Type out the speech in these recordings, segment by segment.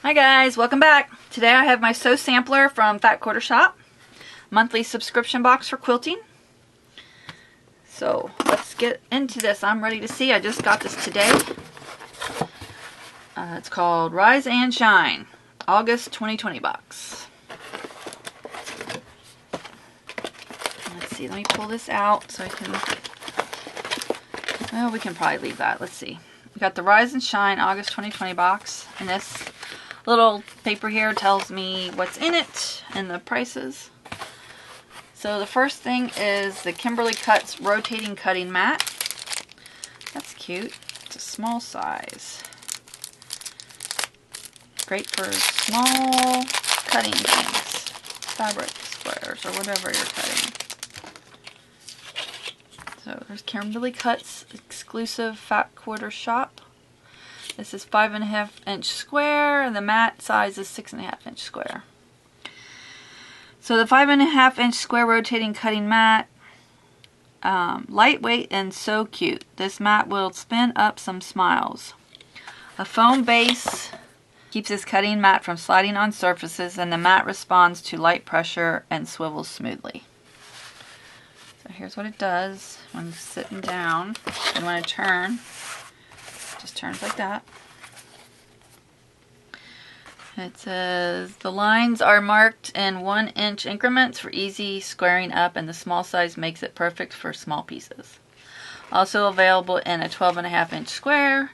Hi guys, welcome back. Today I have my sew sampler from Fat Quarter Shop. Monthly subscription box for quilting. So let's get into this. I'm ready to see. I just got this today. It's called Rise and Shine, August 2020 box. Let's see, let me pull this out so I can, well, we can probably leave that. Let's see. We got the Rise and Shine August 2020 box, and this little paper here tells me what's in it and the prices. So the first thing is the Kimberly Cuts rotating cutting mat. That's cute. It's a small size. Great for small cutting things. Fabric squares or whatever you're cutting. So there's Kimberly Cuts exclusive Fat Quarter Shop. This is 5.5 inch square, and the mat size is 6.5 inch square. So the 5.5 inch square rotating cutting mat, lightweight and so cute. This mat will spin up some smiles. A foam base keeps this cutting mat from sliding on surfaces, and the mat responds to light pressure and swivels smoothly. So here's what it does when sitting down. And when I turn, just turns like that. It says the lines are marked in 1 inch increments for easy squaring up, and the small size makes it perfect for small pieces. Also available in a 12.5 inch square.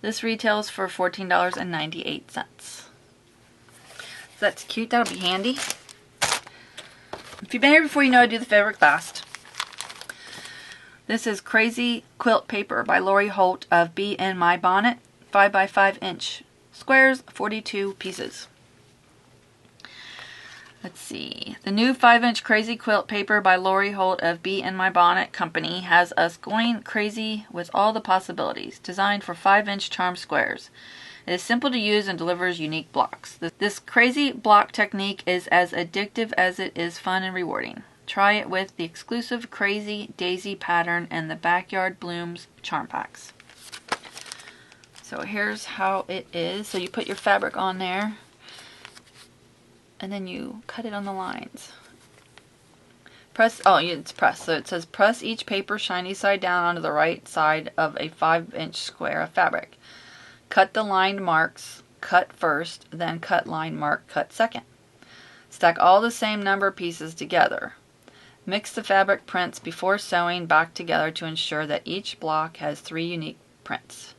This retails for $14.98. So that's cute. That'll be handy. If you've been here before, you know I do the fabric last. This is Crazy Quilt Paper by Lori Holt of Be In My Bonnet. 5x5 inch squares, 42 pieces. Let's see. The new 5-inch Crazy Quilt Paper by Lori Holt of Be In My Bonnet Company has us going crazy with all the possibilities. Designed for 5-inch charm squares. It is simple to use and delivers unique blocks. This crazy block technique is as addictive as it is fun and rewarding. Try it with the exclusive Crazy Daisy pattern and the Backyard Blooms charm packs. So here's how it is. So you put your fabric on there, and then you cut it on the lines. Press, oh, it's pressed. So it says press each paper shiny side down onto the right side of a 5-inch square of fabric. Cut the lined marks, cut first, then cut line mark, cut second. Stack all the same number of pieces together. Mix the fabric prints before sewing back together to ensure that each block has 3 unique prints.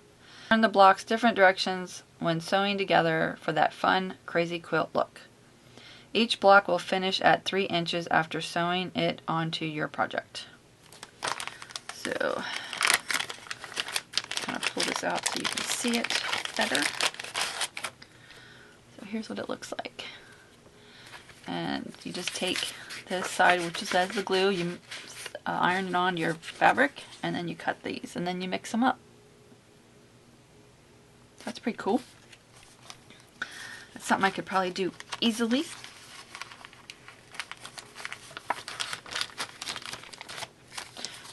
Turn the blocks different directions when sewing together for that fun, crazy quilt look. Each block will finish at 3 inches after sewing it onto your project. So, kind of pull this out so you can see it better. So here's what it looks like. And you just take this side, which is as the glue, you iron it on your fabric, and then you cut these, and then you mix them up. That's pretty cool. That's something I could probably do easily.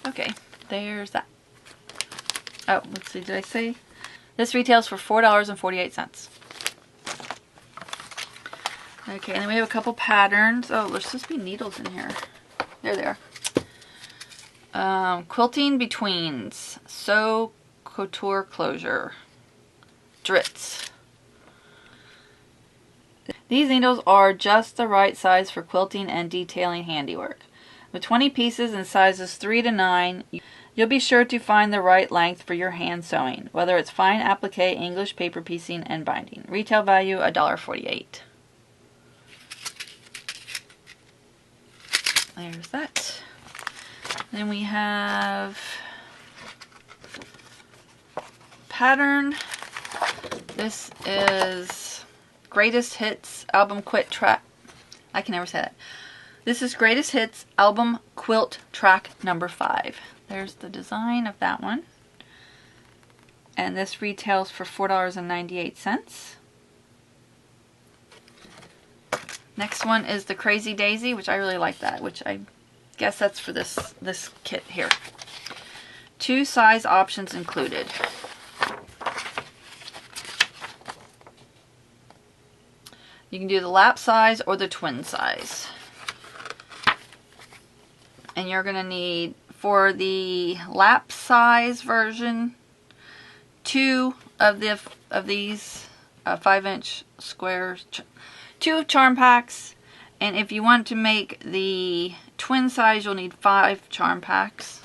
Okay, there's that. Oh, let's see, did I say? This retails for $4.48. Okay, and then we have a couple patterns. Oh, there's supposed to be needles in here. There they are. Quilting Betweens. Sew Couture Closure. Dritz. These needles are just the right size for quilting and detailing handiwork. With 20 pieces in sizes 3 to 9, you'll be sure to find the right length for your hand sewing, whether it's fine applique, English paper piecing, and binding. Retail value $1.48. There's that. Then we have pattern. This is Greatest Hits Album Quilt Track. I can never say that. This is Greatest Hits Album Quilt Track number 5. There's the design of that one. And this retails for $4.98. Next one is the Crazy Daisy, which I really like that, which I guess that's for this kit here. 2 size options included. You can do the lap size or the twin size. And you're going to need, for the lap size version, 2 of these 5-inch squares, 2 charm packs. And if you want to make the twin size, you'll need 5 charm packs.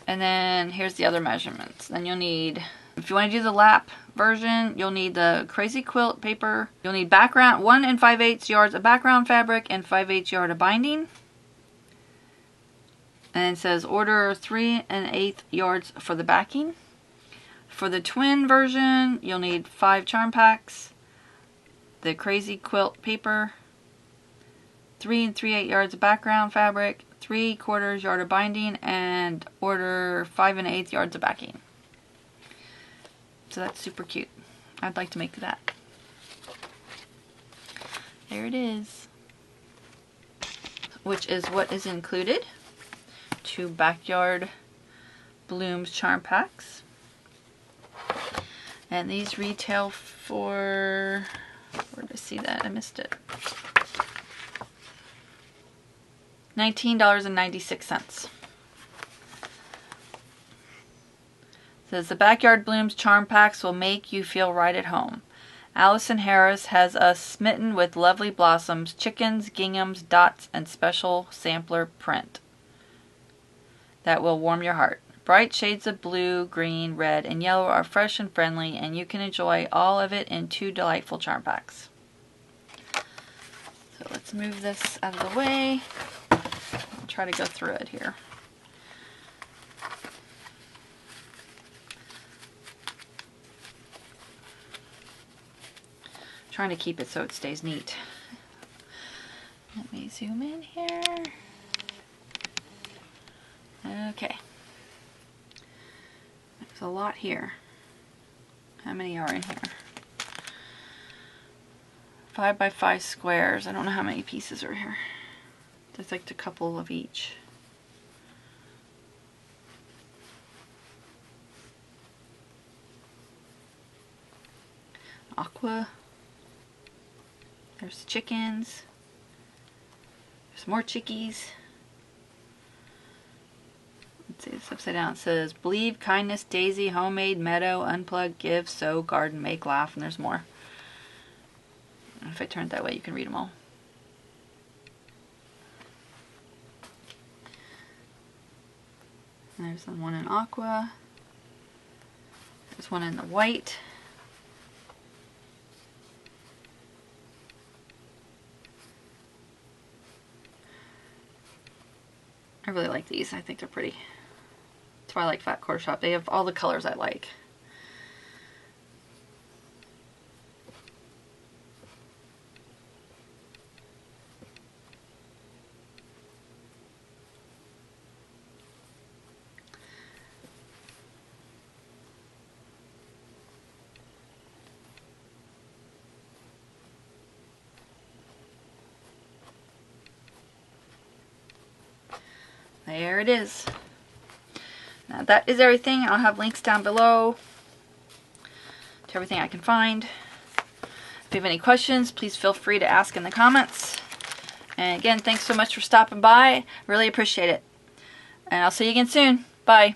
And then here's the other measurements. Then you'll need, if you want to do the lap version, you'll need the Crazy Quilt paper. You'll need background, 1 5/8 yards of background fabric and 5/8 yard of binding. And it says order 3 1/8 yards for the backing. For the twin version, you'll need 5 charm packs, the Crazy Quilt paper, 3 3/8 yards of background fabric, 3/4 yard of binding, and order 5 1/8 yards of backing. So that's super cute. I'd like to make that. There it is. Which is what is included. 2 Backyard Blooms charm packs. And these retail for, where did I see that? I missed it. $19.96. Says the Backyard Blooms charm packs will make you feel right at home. Allison Harris has us smitten with lovely blossoms, chickens, ginghams, dots, and special sampler print that will warm your heart. Bright shades of blue, green, red, and yellow are fresh and friendly, and you can enjoy all of it in 2 delightful charm packs. So let's move this out of the way. I'll try to go through it here. Trying to keep it so it stays neat. Let me zoom in here. Okay. There's a lot here. How many are in here? 5 by 5 squares. I don't know how many pieces are here. There's like a couple of each. Aqua. There's chickens. There's more chickies. Let's see this upside down. It says, believe, kindness, daisy, homemade, meadow, unplug, give, sow, garden, make, laugh, and there's more. If I turn it that way, you can read them all. And there's one in aqua. There's one in the white. I really like these. I think they're pretty. That's why I like Fat Quarter Shop. They have all the colors I like. There it is. Now that is everything. I'll have links down below to everything I can find. If you have any questions, please feel free to ask in the comments. And again, thanks so much for stopping by. Really appreciate it. And I'll see you again soon. Bye.